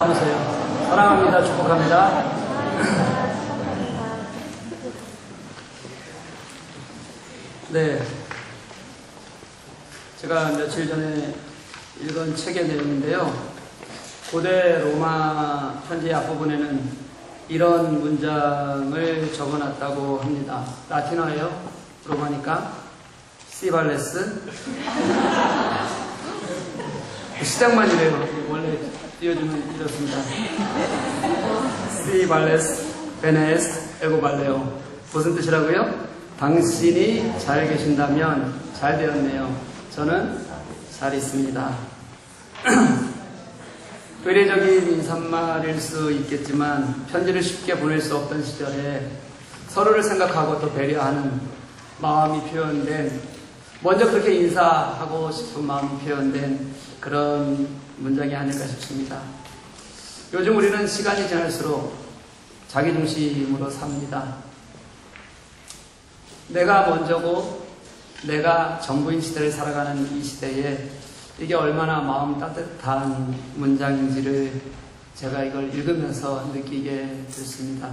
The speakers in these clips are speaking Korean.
보세요. 사랑합니다. 축복합니다. 네. 제가 며칠 전에 읽은 책의 내용인데요. 고대 로마 편지 앞부분에는 이런 문장을 적어놨다고 합니다. 라틴어예요. 로마니까. 시발레스. 시작만 이래요. 원래 띄워주면 이렇습니다. 시발레스 베네스 에고발레오. 무슨 뜻이라고요? 당신이 잘 계신다면 잘 되었네요. 저는 잘 있습니다. 의례적인 인사말일 수 있겠지만 편지를 쉽게 보낼 수 없던 시절에 서로를 생각하고 또 배려하는 마음이 표현된, 먼저 그렇게 인사하고 싶은 마음이 표현된 그런 문장이 아닐까 싶습니다. 요즘 우리는 시간이 지날수록 자기중심으로 삽니다. 내가 먼저고 내가 전부인 시대를 살아가는 이 시대에 이게 얼마나 마음 따뜻한 문장인지를 제가 이걸 읽으면서 느끼게 됐습니다.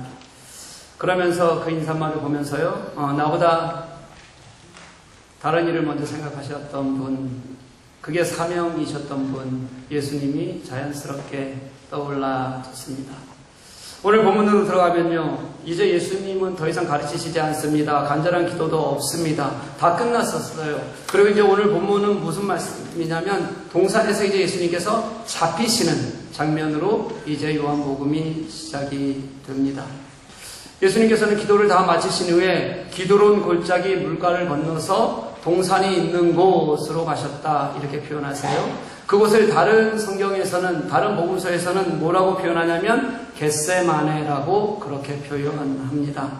그러면서 그 인사말을 보면서요, 나보다 다른 일을 먼저 생각하셨던 분, 그게 사명이셨던 분, 예수님이 자연스럽게 떠올라졌습니다. 오늘 본문으로 들어가면요, 이제 예수님은 더 이상 가르치시지 않습니다. 간절한 기도도 없습니다. 다 끝났었어요. 그리고 이제 오늘 본문은 무슨 말씀이냐면 동산에서 이제 예수님께서 잡히시는 장면으로 이제 요한복음이 시작이 됩니다. 예수님께서는 기도를 다 마치신 후에 기드론 골짜기 물가를 건너서 동산이 있는 곳으로 가셨다, 이렇게 표현하세요. 그곳을 다른 성경에서는, 다른 복음서에서는 뭐라고 표현하냐면 겟세마네라고 그렇게 표현합니다.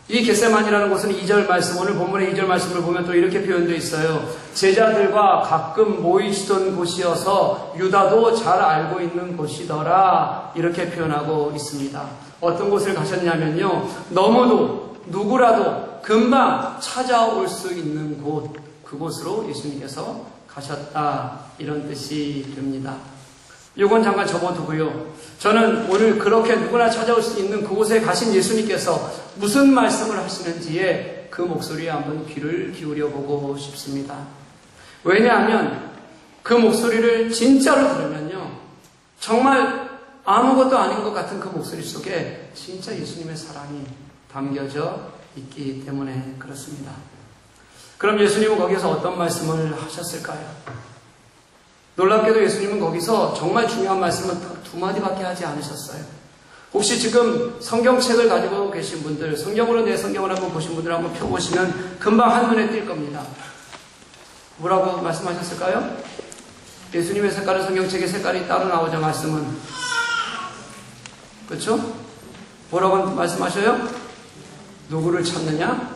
이 겟세마네라는 곳은 2절 말씀, 오늘 본문의 2절 말씀을 보면 또 이렇게 표현되어 있어요. 제자들과 가끔 모이시던 곳이어서 유다도 잘 알고 있는 곳이더라, 이렇게 표현하고 있습니다. 어떤 곳을 가셨냐면요, 너무도 누구라도 금방 찾아올 수 있는 곳, 그곳으로 예수님께서 가셨다, 이런 뜻이 됩니다. 이건 잠깐 접어두고요. 저는 오늘 그렇게 누구나 찾아올 수 있는 그곳에 가신 예수님께서 무슨 말씀을 하시는지에 그 목소리에 한번 귀를 기울여 보고 싶습니다. 왜냐하면 그 목소리를 진짜로 들으면요, 정말 아무것도 아닌 것 같은 그 목소리 속에 진짜 예수님의 사랑이 담겨져 있기 때문에 그렇습니다. 그럼 예수님은 거기서 어떤 말씀을 하셨을까요? 놀랍게도 예수님은 거기서 정말 중요한 말씀은 두 마디밖에 하지 않으셨어요. 혹시 지금 성경책을 가지고 계신 분들, 성경으로 내 성경을 한번 보신 분들 한번 펴보시면 금방 한눈에 띌 겁니다. 뭐라고 말씀하셨을까요? 예수님의 색깔은 성경책의 색깔이 따로 나오죠, 말씀은. 그렇죠? 뭐라고 말씀하셔요? 누구를 찾느냐?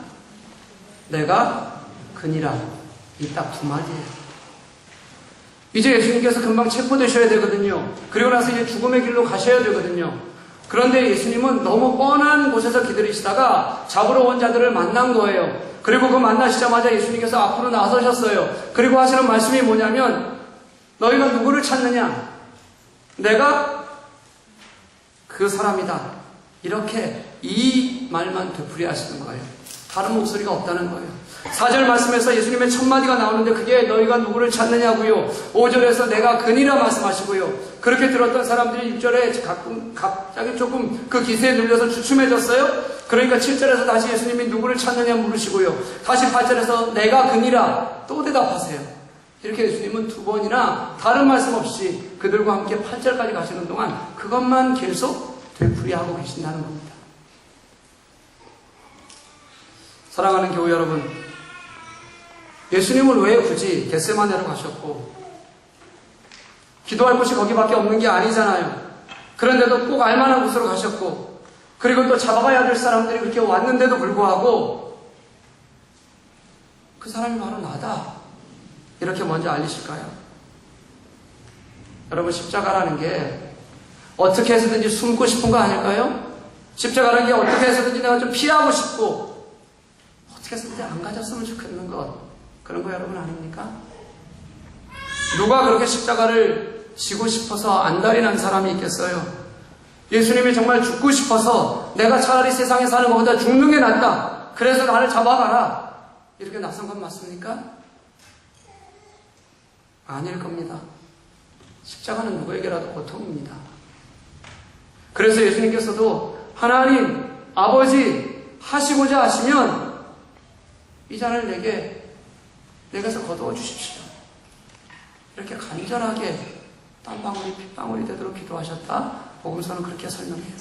내가 그니라. 이 딱 두 마디예요. 이제 예수님께서 금방 체포되셔야 되거든요. 그리고 나서 이제 죽음의 길로 가셔야 되거든요. 그런데 예수님은 너무 뻔한 곳에서 기다리시다가 잡으러 온 자들을 만난 거예요. 그리고 그 만나시자마자 예수님께서 앞으로 나서셨어요. 그리고 하시는 말씀이 뭐냐면, 너희가 누구를 찾느냐? 내가 그 사람이다. 이렇게 이 말만 되풀이하시는 거예요. 다른 목소리가 없다는 거예요. 4절 말씀에서 예수님의 첫 마디가 나오는데 그게 너희가 누구를 찾느냐고요. 5절에서 내가 그니라 말씀하시고요. 그렇게 들었던 사람들이 6절에 갑자기 조금 그 기세에 눌려서 주춤해졌어요. 그러니까 7절에서 다시 예수님이 누구를 찾느냐 물으시고요. 다시 8절에서 내가 그니라 또 대답하세요. 이렇게 예수님은 두 번이나 다른 말씀 없이 그들과 함께 8절까지 가시는 동안 그것만 계속 되풀이하고 계신다는 겁니다. 사랑하는 교우 여러분, 예수님은 왜 굳이 겟세마네로 가셨고, 기도할 곳이 거기밖에 없는 게 아니잖아요. 그런데도 꼭 알만한 곳으로 가셨고, 그리고 또 잡아가야 될 사람들이 그렇게 왔는데도 불구하고 그 사람이 바로 나다, 이렇게 먼저 알리실까요? 여러분, 십자가라는 게 어떻게 해서든지 숨고 싶은 거 아닐까요? 십자가라는 게 어떻게 해서든지 내가 좀 피하고 싶고 어떻게 해서든지 안 가졌으면 좋겠는 것, 그런 거 여러분 아닙니까? 누가 그렇게 십자가를 지고 싶어서 안달이 난 사람이 있겠어요? 예수님이 정말 죽고 싶어서 내가 차라리 세상에 사는 것보다 죽는 게 낫다. 그래서 나를 잡아가라. 이렇게 나선 건 맞습니까? 아닐 겁니다. 십자가는 누구에게라도 고통입니다. 그래서 예수님께서도 하나님, 아버지 하시고자 하시면 이 잔을 내게서 거두어 주십시오. 이렇게 간절하게 땀방울이 핏방울이 되도록 기도하셨다. 복음서는 그렇게 설명해요.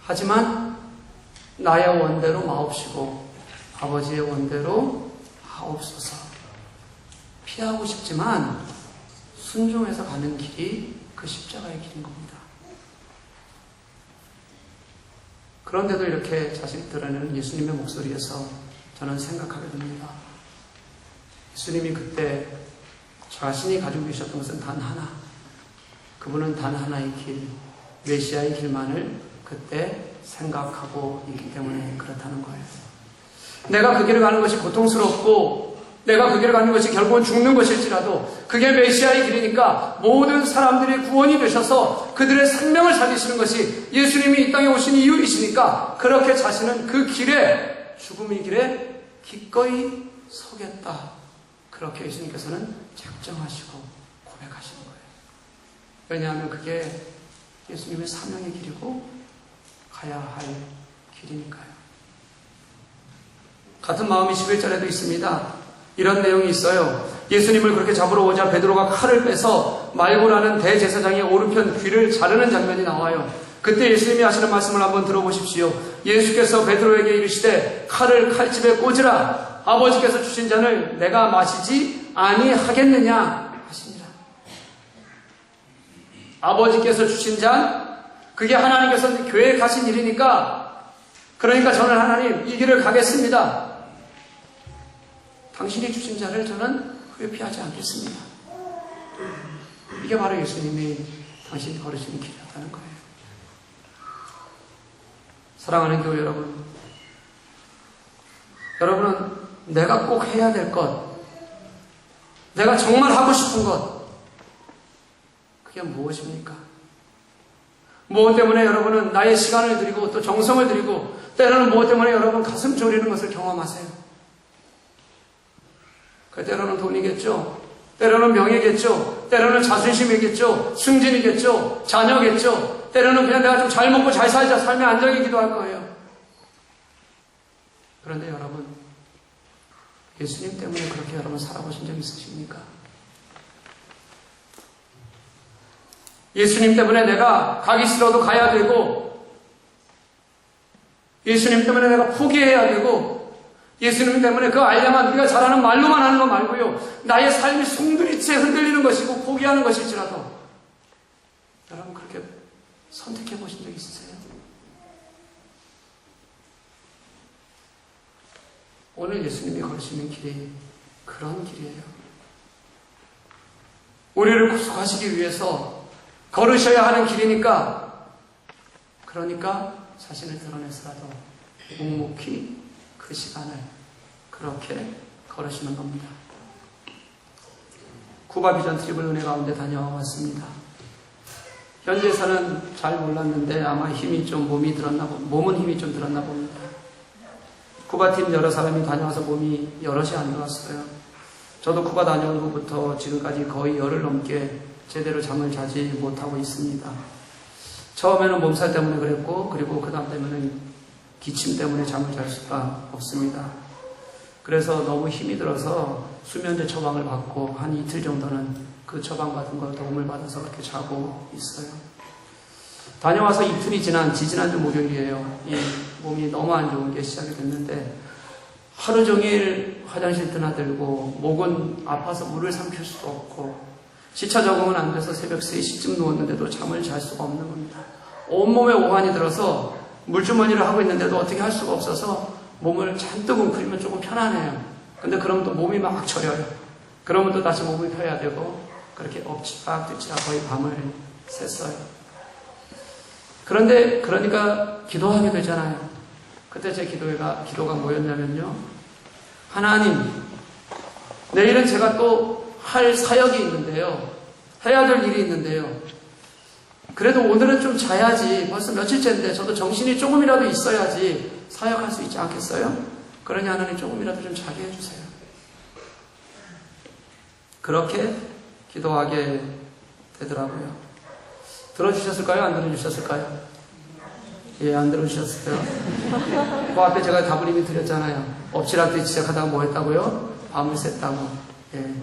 하지만 나의 원대로 마옵시고 아버지의 원대로 하옵소서. 피하고 싶지만 순종해서 가는 길이 그 십자가의 길인 겁니다. 그런데도 이렇게 자신을 드러내는 예수님의 목소리에서 저는 생각하게 됩니다. 예수님이 그때 자신이 가지고 계셨던 것은 단 하나. 그분은 단 하나의 길, 메시아의 길만을 그때 생각하고 있기 때문에 그렇다는 거예요. 내가 그 길을 가는 것이 고통스럽고 내가 그 길을 가는 것이 결국은 죽는 것일지라도 그게 메시아의 길이니까 모든 사람들이 구원이 되셔서 그들의 생명을 살리시는 것이 예수님이 이 땅에 오신 이유이시니까 그렇게 자신은 그 길에, 죽음의 길에 기꺼이 서겠다. 그렇게 예수님께서는 작정하시고 고백하시는 거예요. 왜냐하면 그게 예수님의 사명의 길이고 가야 할 길이니까요. 같은 마음이 11절에도 있습니다. 이런 내용이 있어요. 예수님을 그렇게 잡으러 오자 베드로가 칼을 빼서 말고라는 대제사장의 오른편 귀를 자르는 장면이 나와요. 그때 예수님이 하시는 말씀을 한번 들어보십시오. 예수께서 베드로에게 이르시되 칼을 칼집에 꽂으라. 아버지께서 주신 잔을 내가 마시지 아니하겠느냐 하시니라. 아버지께서 주신 잔, 그게 하나님께서 계획하신 일이니까, 그러니까 저는 하나님 이 길을 가겠습니다. 당신이 주신 자를 저는 회피하지 않겠습니다. 이게 바로 예수님이 당신이 걸으시는 길이었다는 거예요. 사랑하는 교회 여러분, 여러분은 내가 꼭 해야 될 것, 내가 정말 하고 싶은 것, 그게 무엇입니까? 무엇 때문에 여러분은 나의 시간을 드리고 또 정성을 드리고 때로는 무엇 때문에 여러분 가슴 졸이는 것을 경험하세요? 때로는 돈이겠죠. 때로는 명예겠죠. 때로는 자존심이겠죠. 승진이겠죠. 자녀겠죠. 때로는 그냥 내가 좀 잘 먹고 잘 살자, 삶의 안정이기도 할 거예요. 그런데 여러분, 예수님 때문에 그렇게 여러분 살아보신 적 있으십니까? 예수님 때문에 내가 가기 싫어도 가야 되고, 예수님 때문에 내가 포기해야 되고, 예수님 때문에 그 알량한 네가 잘하는 말로만 하는 거 말고요, 나의 삶이 송두리째 흔들리는 것이고 포기하는 것일지라도 여러분 그렇게 선택해 보신 적 있으세요? 오늘 예수님이 걸으시는 길이 그런 길이에요. 우리를 구속하시기 위해서 걸으셔야 하는 길이니까, 그러니까 자신을 드러내서라도 묵묵히 그 시간을 그렇게 걸으시는 겁니다. 쿠바 비전 트립을 은혜 가운데 다녀와 왔습니다. 현지에서는 잘 몰랐는데 아마 힘이 좀 몸은 힘이 좀 들었나 봅니다. 쿠바 팀 여러 사람이 다녀와서 몸이 여럿이 안 좋았어요. 저도 쿠바 다녀온 후부터 지금까지 거의 열흘 넘게 제대로 잠을 자지 못하고 있습니다. 처음에는 몸살 때문에 그랬고, 그리고 그 다음 때문에 기침 때문에 잠을 잘 수가 없습니다. 그래서 너무 힘이 들어서 수면제 처방을 받고 한 이틀 정도는 그 처방받은 걸 도움을 받아서 그렇게 자고 있어요. 다녀와서 이틀이 지난주 목요일이에요. 이 몸이 너무 안 좋은 게 시작이 됐는데 하루 종일 화장실 드나들고, 목은 아파서 물을 삼킬 수도 없고, 시차 적응은 안 돼서 새벽 3시쯤 누웠는데도 잠을 잘 수가 없는 겁니다. 온몸에 오한이 들어서 물주머니를 하고 있는데도 어떻게 할 수가 없어서 몸을 잔뜩 웅크리면 조금 편안해요. 근데 그러면 또 몸이 막 저려요. 그러면 또 다시 몸을 펴야 되고, 그렇게 엎치락뒤치락 거의 밤을 샜어요. 그러니까 기도하게 되잖아요. 그때 제 기도가 뭐였냐면요. 하나님, 내일은 제가 또 할 사역이 있는데요. 해야 될 일이 있는데요. 그래도 오늘은 좀 자야지. 벌써 며칠째인데 저도 정신이 조금이라도 있어야지 사역할 수 있지 않겠어요? 그러니 하나님 조금이라도 좀 자게 해주세요. 그렇게 기도하게 되더라고요. 들어주셨을까요? 안 들어주셨을까요? 예, 안 들어주셨어요. 그 앞에 제가 답을 이미 드렸잖아요. 엎치락뒤 시작하다가 뭐 했다고요? 밤을 샜다고. 예.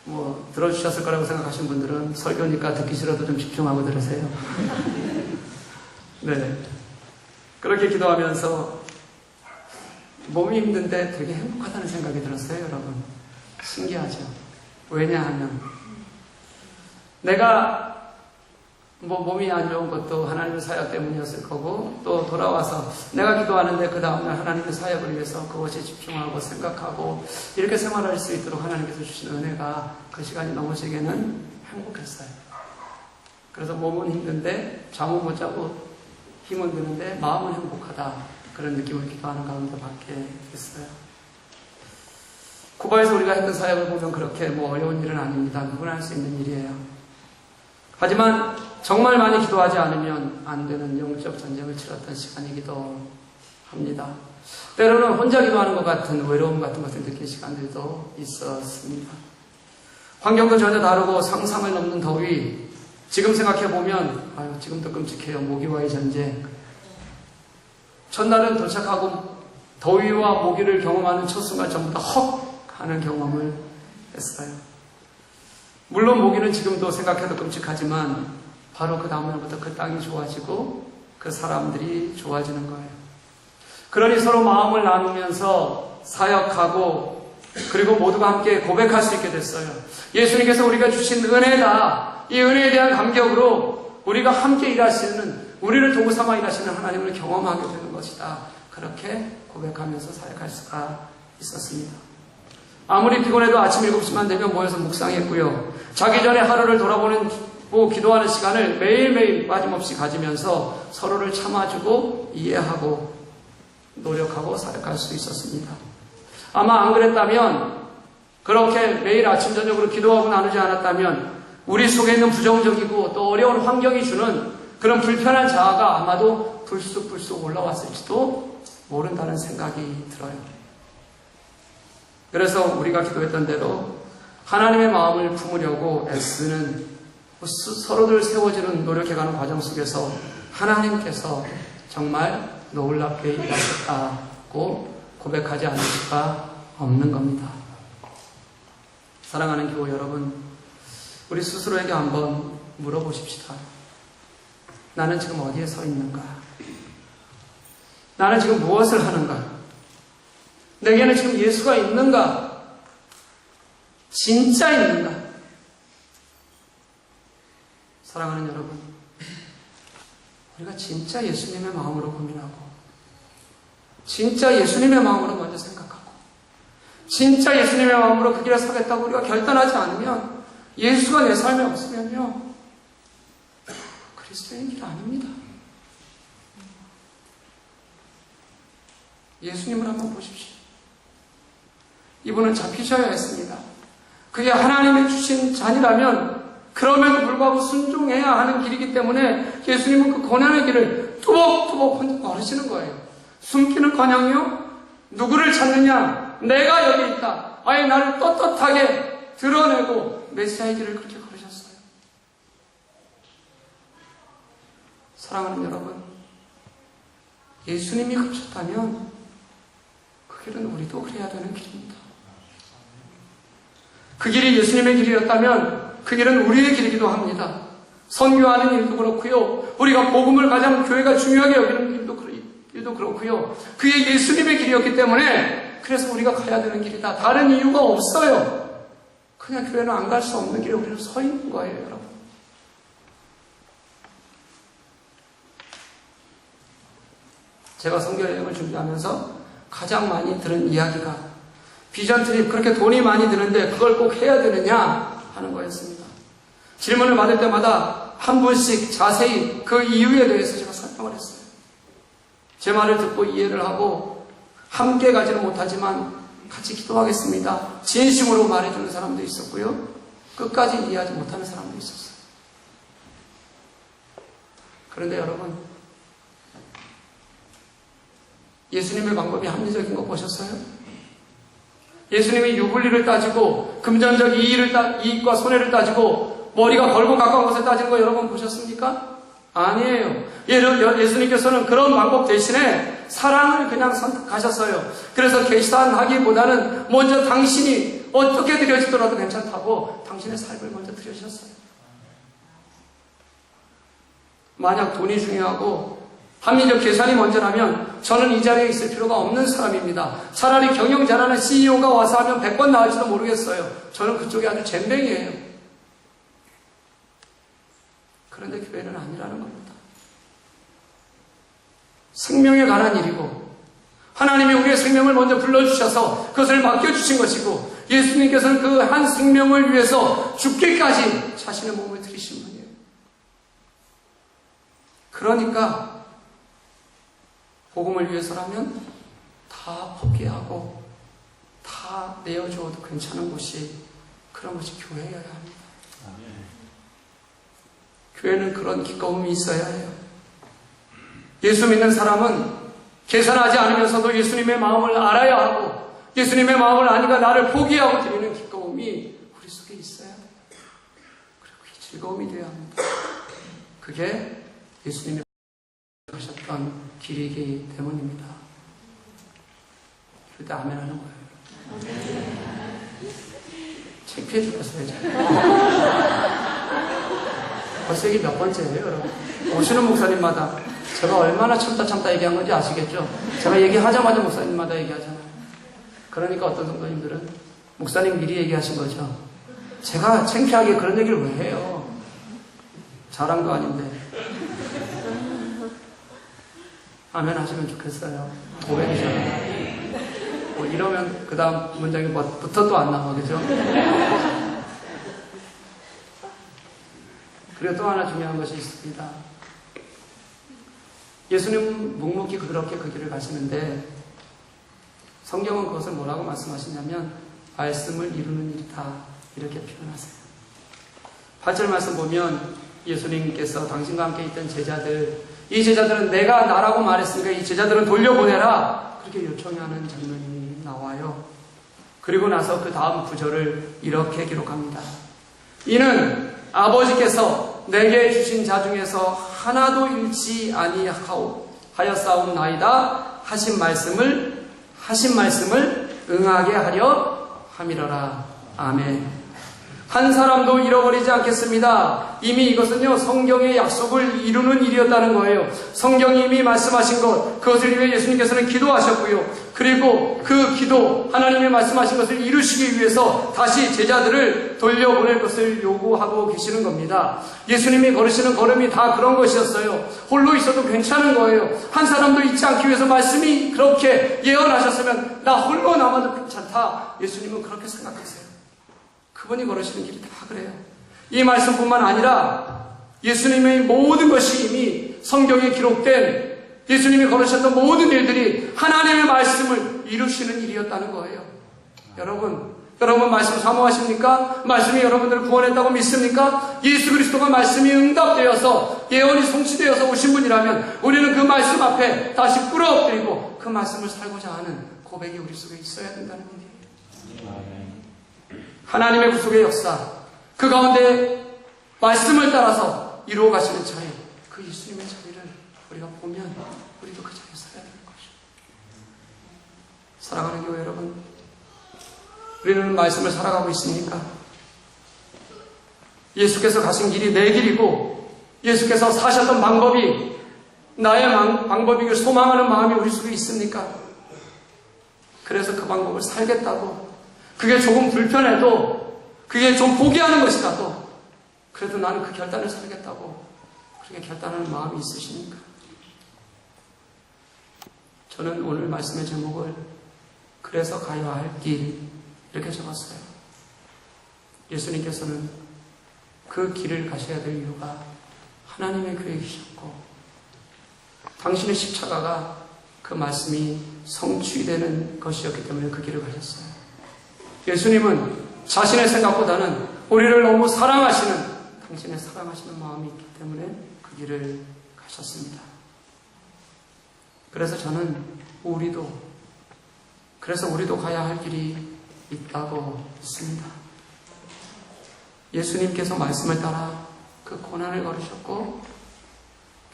뭐 들어주셨을 거라고 생각하시는 분들은 설교니까 듣기 싫어도 좀 집중하고 들으세요. 네. 그렇게 기도하면서 몸이 힘든데 되게 행복하다는 생각이 들었어요, 여러분. 신기하죠? 왜냐하면 내가 뭐 몸이 안 좋은 것도 하나님의 사역 때문이었을 거고, 또 돌아와서 내가 기도하는데 그 다음날 하나님의 사역을 위해서 그것에 집중하고 생각하고 이렇게 생활할 수 있도록 하나님께서 주신 은혜가 그 시간이 너무 제게는 행복했어요. 그래서 몸은 힘든데 잠은 못 자고 힘은 드는데 마음은 행복하다, 그런 느낌을 기도하는 가운데 받게 됐어요. 쿠바에서 우리가 했던 사역을 보면 그렇게 뭐 어려운 일은 아닙니다. 누구나 할 수 있는 일이에요. 하지만 정말 많이 기도하지 않으면 안 되는 영적 전쟁을 치렀던 시간이기도 합니다. 때로는 혼자 기도하는 것 같은 외로움 같은 것을 느낀 시간들도 있었습니다. 환경도 전혀 다르고 상상을 넘는 더위. 지금 생각해보면 아유, 지금도 끔찍해요. 모기와의 전쟁. 첫날은 도착하고 더위와 모기를 경험하는 첫 순간 전부 다 헉 하는 경험을 했어요. 물론 모기는 지금도 생각해도 끔찍하지만 바로 그 다음날부터 그 땅이 좋아지고 그 사람들이 좋아지는 거예요. 그러니 서로 마음을 나누면서 사역하고 그리고 모두가 함께 고백할 수 있게 됐어요. 예수님께서 우리가 주신 은혜다. 이 은혜에 대한 감격으로 우리가 함께 일하시는, 우리를 도구 삼아 일하시는 하나님을 경험하게 되는 것이다. 그렇게 고백하면서 사역할 수가 있었습니다. 아무리 피곤해도 아침 7시만 되면 모여서 묵상했고요. 자기 전에 하루를 돌아보고 기도하는 시간을 매일매일 빠짐없이 가지면서 서로를 참아주고 이해하고 노력하고 사역할 수 있었습니다. 아마 안 그랬다면, 그렇게 매일 아침 저녁으로 기도하고 나누지 않았다면 우리 속에 있는 부정적이고 또 어려운 환경이 주는 그런 불편한 자아가 아마도 불쑥불쑥 올라왔을지도 모른다는 생각이 들어요. 그래서 우리가 기도했던 대로 하나님의 마음을 품으려고 애쓰는, 서로들 세워지는 노력해가는 과정 속에서 하나님께서 정말 놀랍게 일하셨다고 고백하지 않을 수가 없는 겁니다. 사랑하는 교우 여러분, 우리 스스로에게 한번 물어보십시다. 나는 지금 어디에 서 있는가? 나는 지금 무엇을 하는가? 내게는 지금 예수가 있는가? 진짜 있는가? 사랑하는 여러분, 우리가 진짜 예수님의 마음으로 고민하고 진짜 예수님의 마음으로 먼저 생각하고 진짜 예수님의 마음으로 그 길에 서겠다고 우리가 결단하지 않으면, 예수가 내 삶에 없으면요, 그리스도인 길 아닙니다. 예수님을 한번 보십시오. 이분은 잡히셔야 했습니다. 그게 하나님이 주신 잔이라면 그럼에도 불구하고 순종해야 하는 길이기 때문에 예수님은 그 고난의 길을 뚜벅뚜벅 혼자 걸으시는 거예요. 숨기는커녕요, 누구를 찾느냐, 내가 여기 있다, 아예 나를 떳떳하게 드러내고 메시아의 길을 그렇게 걸으셨어요. 사랑하는 여러분, 예수님이 그러셨다면 그 길은 우리도 그래야 되는 길입니다. 그 길이 예수님의 길이었다면 그 길은 우리의 길이기도 합니다. 선교하는 일도 그렇고요, 우리가 복음을 가장 교회가 중요하게 여기는 일도 그렇고요, 그게 예수님의 길이었기 때문에 그래서 우리가 가야 되는 길이다. 다른 이유가 없어요. 그냥 교회는 안 갈 수 없는 길에 우리는 서 있는 거예요, 여러분. 제가 선교여행을 준비하면서 가장 많이 들은 이야기가 비전 트립, 그렇게 돈이 많이 드는데 그걸 꼭 해야 되느냐 하는 거였습니다. 질문을 받을 때마다 한 분씩 자세히 그 이유에 대해서 제가 설명을 했어요. 제 말을 듣고 이해를 하고 함께 가지는 못하지만 같이 기도하겠습니다, 진심으로 말해주는 사람도 있었고요. 끝까지 이해하지 못하는 사람도 있었어요. 그런데 여러분, 예수님의 방법이 합리적인 거 보셨어요? 예수님이 유불리를 따지고 금전적 이익과 손해를 따지고 머리가 걸고 가까운 것을 따지는 거 여러분 보셨습니까? 아니에요. 예수님께서는 그런 방법 대신에 사랑을 그냥 선택하셨어요. 그래서 계산하기보다는 먼저 당신이 어떻게 드려지더라도 괜찮다고 당신의 삶을 먼저 드려주셨어요. 만약 돈이 중요하고 합리적 계산이 먼저라면 저는 이 자리에 있을 필요가 없는 사람입니다. 차라리 경영 잘하는 CEO가 와서 하면 100번 나을지도 모르겠어요. 저는 그쪽이 아주 젬병이에요. 그런데 교회는 아니라는 겁니다. 생명에 관한 일이고 하나님이 우리의 생명을 먼저 불러주셔서 그것을 맡겨주신 것이고 예수님께서는 그 한 생명을 위해서 죽기까지 자신의 몸을 들이신 분이에요. 그러니까 복음을 위해서라면 다 포기하고 다 내어주어도 괜찮은 곳이 그런 것이 교회여야 합니다. 교회는 그런 기꺼움이 있어야 해요. 예수 믿는 사람은 계산하지 않으면서도 예수님의 마음을 알아야 하고 예수님의 마음을 아니까 나를 포기하고 드리는 기꺼움이 우리 속에 있어야 돼요. 그리고 이 즐거움이 되어야 합니다. 그게 예수님이 하셨던 길이기 때문입니다. 그럴 때 아멘 하는 거예요. 창피해 죽겠어요. 벌써 이게 몇 번째예요, 여러분? 오시는 목사님마다 제가 얼마나 참다 얘기한 건지 아시겠죠? 제가 얘기하자마자 목사님마다 얘기하잖아요. 그러니까 어떤 성도님들은 목사님 미리 얘기하신 거죠. 제가 창피하게 그런 얘기를 왜 해요? 자랑도 아닌데. 아멘 하시면 좋겠어요. 고백이잖아요. 뭐 이러면 그 다음 문장이 뭐부터 또 안 나와, 그죠? 그리고 또 하나 중요한 것이 있습니다. 예수님 묵묵히 그렇게 그 길을 가시는데 성경은 그것을 뭐라고 말씀하시냐면 말씀을 이루는 일이다 이렇게 표현하세요. 8절 말씀 보면 예수님께서 당신과 함께 있던 제자들, 이 제자들은 내가 나라고 말했으니까 이 제자들은 돌려보내라 그렇게 요청하는 장면이 나와요. 그리고 나서 그 다음 구절을 이렇게 기록합니다. 이는 아버지께서 내게 주신 자 중에서 하나도 잃지 아니하였사옵나이다 하신 말씀을 응하게 하려 함이러라. 아멘. 한 사람도 잃어버리지 않겠습니다. 이미 이것은요 성경의 약속을 이루는 일이었다는 거예요. 성경이 이미 말씀하신 것, 그것을 위해 예수님께서는 기도하셨고요. 그리고 그 기도, 하나님이 말씀하신 것을 이루시기 위해서 다시 제자들을 돌려보낼 것을 요구하고 계시는 겁니다. 예수님이 걸으시는 걸음이 다 그런 것이었어요. 홀로 있어도 괜찮은 거예요. 한 사람도 잊지 않기 위해서 말씀이 그렇게 예언하셨으면 나 홀로 남아도 괜찮다. 예수님은 그렇게 생각하세요. 그분이 걸으시는 길이 다 그래요. 이 말씀뿐만 아니라 예수님의 모든 것이 이미 성경에 기록된 예수님이 걸으셨던 모든 일들이 하나님의 말씀을 이루시는 일이었다는 거예요. 여러분 말씀 사모하십니까? 말씀이 여러분들을 구원했다고 믿습니까? 예수 그리스도가 말씀이 응답되어서 예언이 성취되어서 오신 분이라면 우리는 그 말씀 앞에 다시 꿇어엎드리고 그 말씀을 살고자 하는 고백이 우리 속에 있어야 된다는 얘기예요. 하나님의 구속의 역사, 그 가운데 말씀을 따라서 이루어 가시는 자리, 그 예수님의 자리를 우리가 보면 우리도 그 자리에 서야 되는 것이죠. 사랑하는 교회 여러분, 우리는 말씀을 살아가고 있습니까? 예수께서 가신 길이 내 길이고 예수께서 사셨던 방법이 나의 방법이길 소망하는 마음이 우리 속에 있습니까? 그래서 그 방법을 살겠다고, 그게 조금 불편해도, 그게 좀 포기하는 것이라도 그래도 나는 그 결단을 살겠다고 그렇게 결단하는 마음이 있으십니까? 저는 오늘 말씀의 제목을 그래서 가야 할 길 이렇게 적었어요. 예수님께서는 그 길을 가셔야 될 이유가 하나님의 계획이셨고 당신의 십자가가 그 말씀이 성취되는 것이었기 때문에 그 길을 가셨어요. 예수님은 자신의 생각보다는 우리를 너무 사랑하시는, 당신의 사랑하시는 마음이 있기 때문에 그 길을 가셨습니다. 그래서 우리도 가야 할 길이 있다고 믿습니다. 예수님께서 말씀을 따라 그 고난을 걸으셨고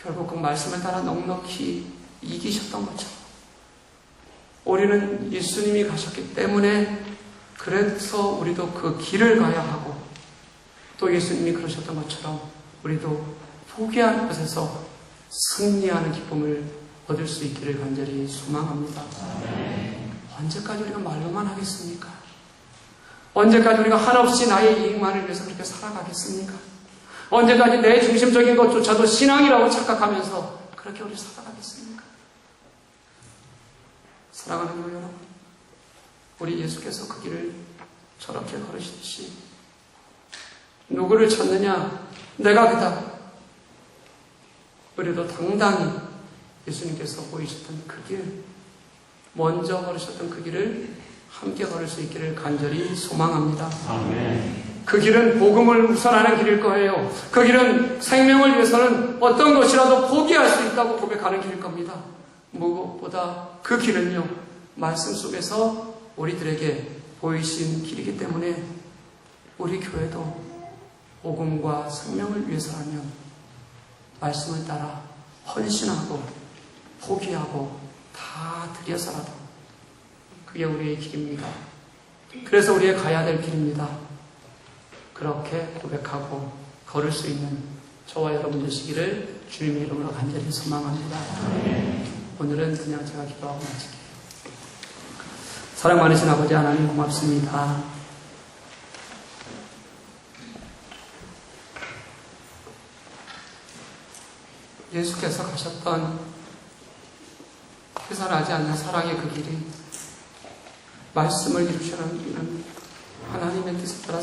결국 그 말씀을 따라 넉넉히 이기셨던 것처럼 우리는 예수님이 가셨기 때문에 그래서 우리도 그 길을 가야 하고 또 예수님이 그러셨던 것처럼 우리도 포기한 곳에서 승리하는 기쁨을 얻을 수 있기를 간절히 소망합니다. 언제까지 우리가 말로만 하겠습니까? 언제까지 우리가 한없이 나의 이익만을 위해서 그렇게 살아가겠습니까? 언제까지 내 중심적인 것조차도 신앙이라고 착각하면서 그렇게 우리 살아가겠습니까? 사랑하는 교회 여러분, 우리 예수께서 그 길을 저렇게 걸으시듯이 누구를 찾느냐? 내가 그다. 우리도 당당히 예수님께서 보이셨던 그 길, 먼저 걸으셨던 그 길을 함께 걸을 수 있기를 간절히 소망합니다. 아멘. 그 길은 복음을 우선하는 길일 거예요. 그 길은 생명을 위해서는 어떤 것이라도 포기할 수 있다고 고백하는 길일 겁니다. 무엇보다 그 길은요, 말씀 속에서 우리들에게 보이신 길이기 때문에 우리 교회도 복음과 생명을 위해서라면 말씀을 따라 헌신하고 포기하고 다 드려서라도 그게 우리의 길입니다. 그래서 우리의 가야 될 길입니다. 그렇게 고백하고 걸을 수 있는 저와 여러분 되시기를 주님의 이름으로 간절히 소망합니다. 오늘은 그냥 제가 기도하고 마칠게요. 사랑 많으신 아버지 하나님 고맙습니다. 예수께서 가셨던 계산하지 않는 사랑의 그 길이 말씀을 이루시는 하나님의 뜻에 따라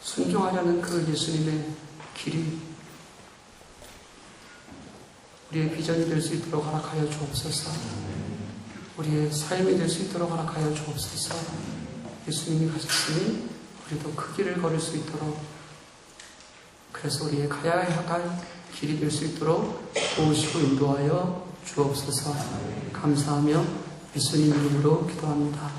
순종하려는 그 예수님의 길이 우리의 비전이 될 수 있도록 허락하여 주옵소서. 우리의 삶이 될 수 있도록 허락하여 주옵소서. 예수님이 가셨으니 우리도 그 길을 걸을 수 있도록, 그래서 우리의 가야 할 길이 될 수 있도록 도우시고 인도하여 주옵소서. 감사하며 예수님 이름으로 기도합니다.